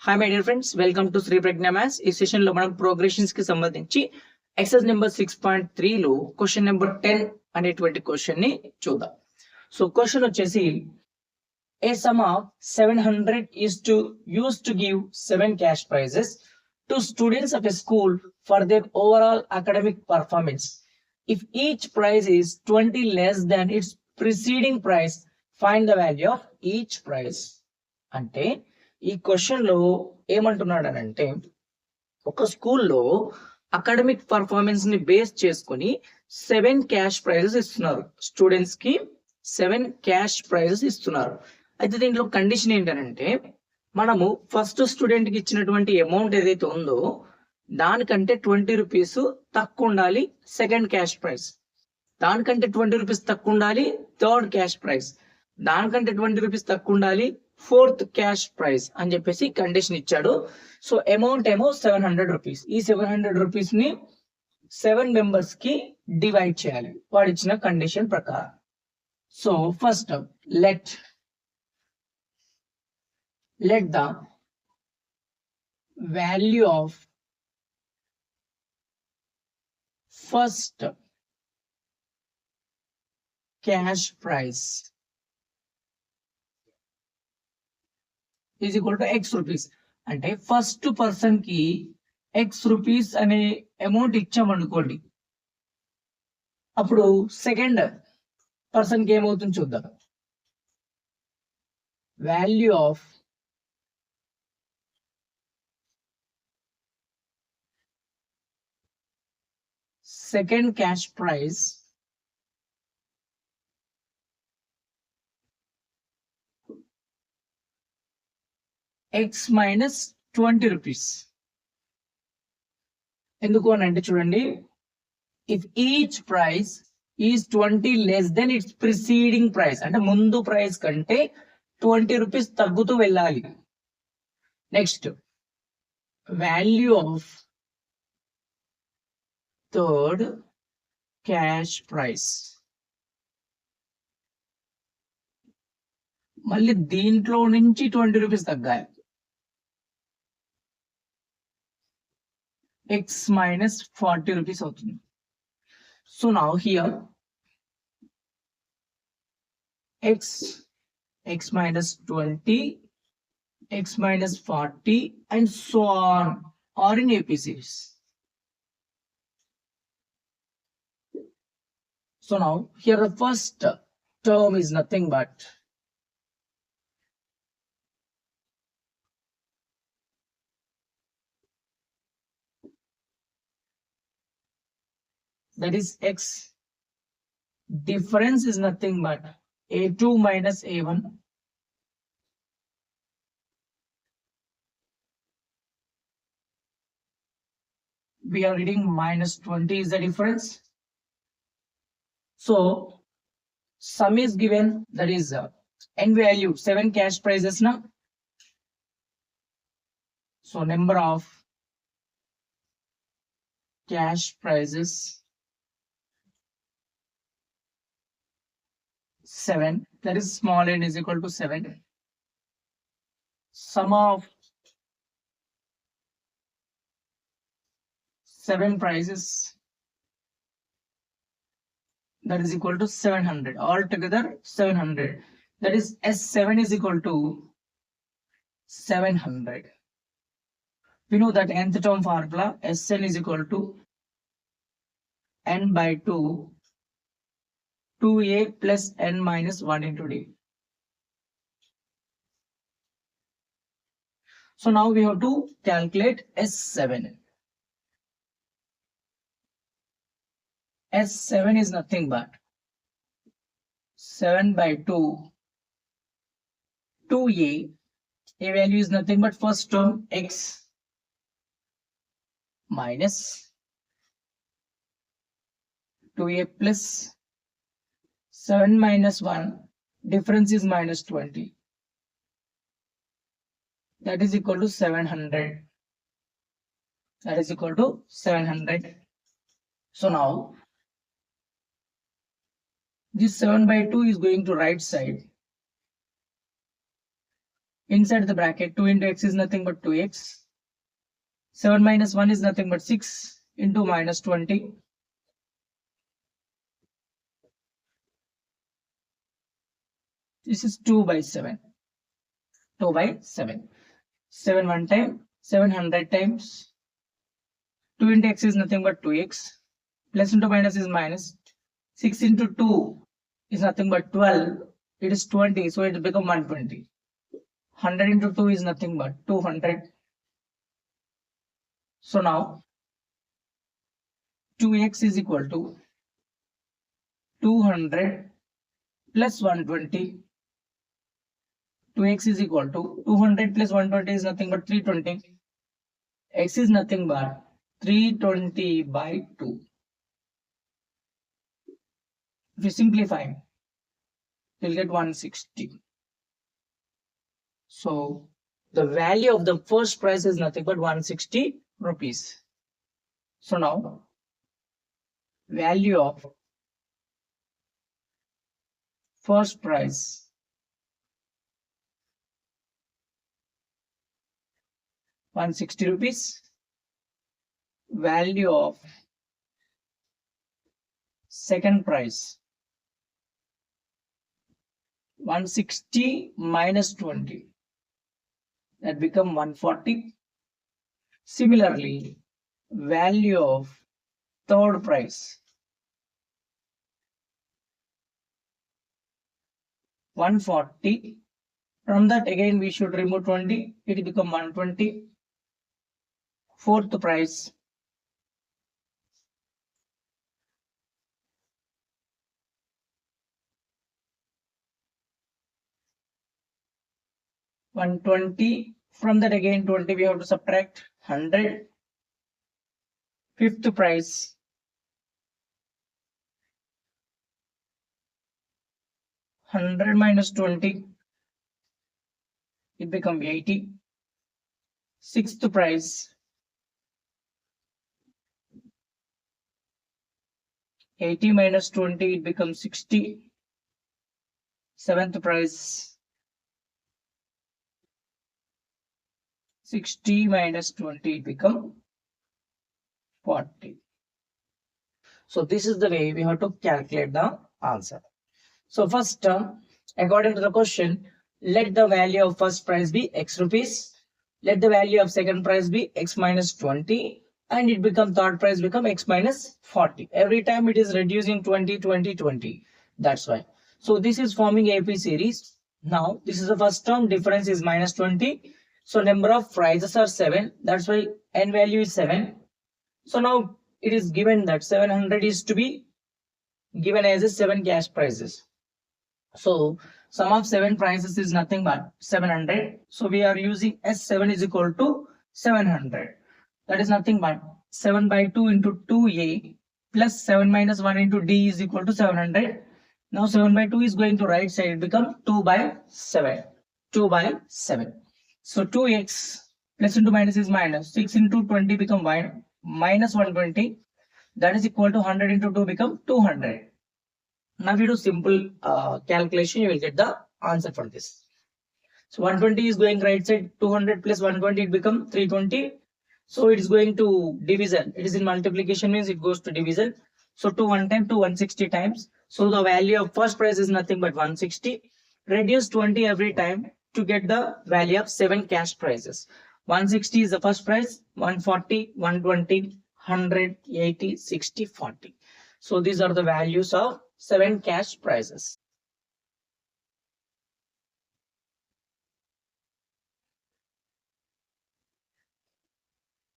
Hi my dear friends, welcome to Shri Pragna maths. ఈ session లో మనం ప్రోగ్రెషన్స్ కి సంబంధించి ఎక్సర్సైజ్ నెంబర్ 6.3 లో క్వశ్చన్ నెంబర్ 10 అనేటువంటి క్వశ్చన్ ని చూద్దాం. సో క్వశ్చన్ వచ్చేసి a sum of 700 is to used to give 7 cash prizes to students of a school for their overall academic performance. If each prize is 20 less than its preceding prize, find the value of each prize. అంటే ఈ question లో ఏమంటున్నాడనంటే, ఒక స్కూల్లో academic performance ని base చేసుకుని 7 cash prices ఇస్తున్నారు. Students కి 7 cash prices ఇస్తున్నారు. అయితే దీంట్లో కండిషన్ ఏంటంటే, మనము ఫస్ట్ స్టూడెంట్ కి ఇచ్చినటువంటి అమౌంట్ ఏదైతే ఉందో దానికంటే 20 రూపీస్ తక్కువ ఉండాలి సెకండ్ క్యాష్ ప్రైజ్, దానికంటే 20 రూపీస్ తక్కువ ఉండాలి థర్డ్ క్యాష్ ప్రైజ్, దానికంటే 20 రూపీస్ తక్కువ ఉండాలి ఫోర్త్ క్యాష్ ప్రైజ్ అని చెప్పేసి కండిషన్ ఇచ్చాడు. సో అమౌంట్ ఏమో 700 రూపీస్. ఈ 700 రూపీస్ ని 7 మెంబర్స్ కి డివైడ్ చేయాలి వాడు ఇచ్చిన కండిషన్ ప్రకారం. So first let the value of first cash prize is equal to x rupees. అంటే ఫస్ట్ పర్సన్ కి x రూపీస్ అనే అమౌంట్ ఇచ్చామనుకోండి, అప్పుడు సెకండ్ పర్సన్ కి ఏమవుతుంది చూద్దాం. Value of second cash prize x minus 20 rupees. ఎందుకు అని అంటే చూడండి, if each price is 20 less than it's preceding price, అంటే ముందు ప్రైస్ కంటే 20 రూపీస్ తగ్గుతూ వెళ్ళాలి. Next value of third cash prize, మళ్ళీ దీంట్లో నుంచి 20 రూపీస్ తగ్గాలి. x minus 40 rupees అవుతుంది. So now here x minus 20, x minus 40 and so on are in AP series. So now here the first term is nothing but that is x. Difference is nothing but a2 minus a1. We are reading minus 20 is the difference. So sum is given, that is n value 7 cash prizes now. So number of cash prizes 7, that is small n is equal to 7. Sum of 7 prizes, that is equal to 700. Altogether 700, that is S7 is equal to 700. We know that nth term formula Sn is equal to n by 2, 2a plus n minus 1 into d. So now we have to calculate S7. S7 is nothing but 7 by 2, 2a, a value is nothing but first term x minus 2a plus 7 minus 1, difference is minus 20. That is equal to 700. That is equal to 700. So now this 7 by 2 is going to right side. Inside the bracket, 2 into x is nothing but 2x. 7 minus 1 is nothing but 6 into minus 20. This is 2 by 7. 2 by 7. 7 one time, 700 times. 2 into x is nothing but 2x. Plus into minus is minus. 6 into 2 is nothing but 12. It is 20, so it will become 120. 100 into 2 is nothing but 200. So now 2x is equal to 200 plus 120. 2x is equal to 200 plus 120 is nothing but 320. X is nothing but 320 by 2. If you simplify, you'll get 160. So the value of the first price is nothing but 160 rupees. So now value of first price ₹160. Value of second price 160 minus 20, that become 140. Similarly, value of third price 140. From that again we should remove 20, it will become 120. Fourth price 120. From that again 20 we have to subtract 100. Fifth price 100 minus 20, it become 80. Sixth price 80 minus 20, it becomes 60. Seventh price 60 minus 20, it become 40. So this is the way we have to calculate the answer. So first term, according to the question, let the value of first price be x rupees. Let the value of second price be x minus 20, and it become third price become x minus 40. Every time it is reducing 20, 20, 20. That's why. So this is forming AP series. Now this is the first term, difference is minus 20. So number of prices are 7. That's why n value is 7. So now it is given that 700 is to be given as a 7 cash prices. So sum of 7 prices is nothing but 700. So we are using S7 is equal to 700. That is nothing but 7 by 2 into 2a plus 7 minus 1 into d is equal to 700. Now 7 by 2 is going to right side, it becomes 2 by 7. 2 by 7. So 2x plus into minus is minus. 6 into 20 become minus 120. That is equal to 100 into 2 become 200. Now if you do simple calculation, you will get the answer for this. So 120 is going right side, 200 plus 120, it become 320. So it is going to division. It is in multiplication, means it goes to division. So 2 1 time, 2 160 times. So the value of first price is nothing but 160. Reduce 20 every time to get the value of 7 cash prices. 160 is the first price, 140, 120, 100, 80, 60, 40. So these are the values of 7 cash prices.